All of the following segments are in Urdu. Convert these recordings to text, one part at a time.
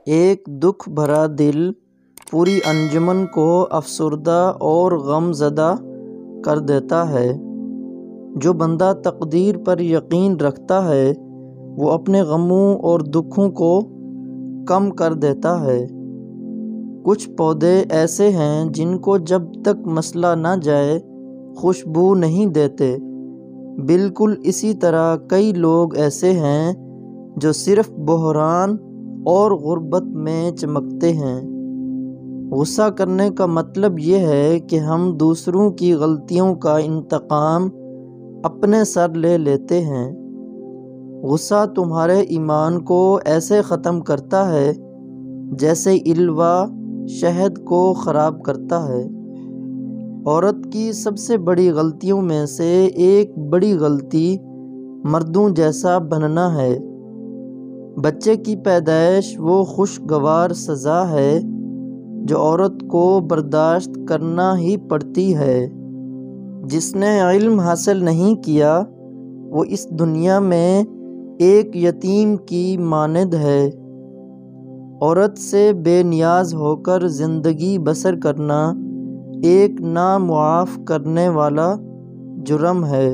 ایک دکھ بھرا دل پوری انجمن کو افسردہ اور غم زدہ کر دیتا ہے۔ جو بندہ تقدیر پر یقین رکھتا ہے وہ اپنے غموں اور دکھوں کو کم کر دیتا ہے۔ کچھ پودے ایسے ہیں جن کو جب تک مسلا نہ جائے خوشبو نہیں دیتے، بالکل اسی طرح کئی لوگ ایسے ہیں جو صرف بحران اور غربت میں چمکتے ہیں۔ غصہ کرنے کا مطلب یہ ہے کہ ہم دوسروں کی غلطیوں کا انتقام اپنے سر لے لیتے ہیں۔ غصہ تمہارے ایمان کو ایسے ختم کرتا ہے جیسے الوا شہد کو خراب کرتا ہے۔ عورت کی سب سے بڑی غلطیوں میں سے ایک بڑی غلطی مردوں جیسا بننا ہے۔ بچے کی پیدائش وہ خوشگوار سزا ہے جو عورت کو برداشت کرنا ہی پڑتی ہے۔ جس نے علم حاصل نہیں کیا وہ اس دنیا میں ایک یتیم کی مانند ہے۔ عورت سے بے نیاز ہو کر زندگی بسر کرنا ایک نامعاف کرنے والا جرم ہے۔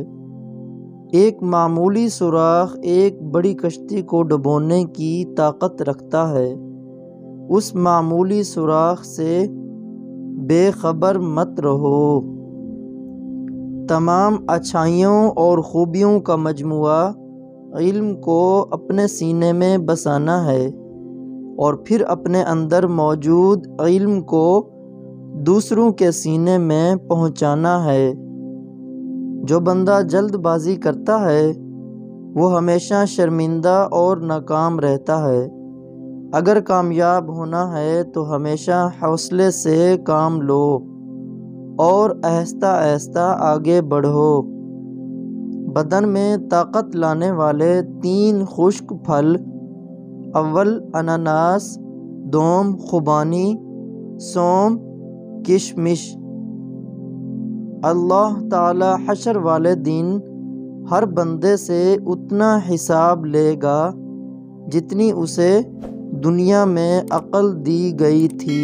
ایک معمولی سوراخ ایک بڑی کشتی کو ڈبونے کی طاقت رکھتا ہے۔ اس معمولی سوراخ سے بے خبر مت رہو۔ تمام اچھائیوں اور خوبیوں کا مجموعہ علم کو اپنے سینے میں بسانا ہے اور پھر اپنے اندر موجود علم کو دوسروں کے سینے میں پہنچانا ہے۔ جو بندہ جلد بازی کرتا ہے وہ ہمیشہ شرمندہ اور ناکام رہتا ہے۔ اگر کامیاب ہونا ہے تو ہمیشہ حوصلے سے کام لو اور آہستہ آہستہ آگے بڑھو۔ بدن میں طاقت لانے والے 3 خشک پھل: اول اناناس، دوم خوبانی، سوم کشمش۔ اللہ تعالی حشر والے دن ہر بندے سے اتنا حساب لے گا جتنی اسے دنیا میں عقل دی گئی تھی۔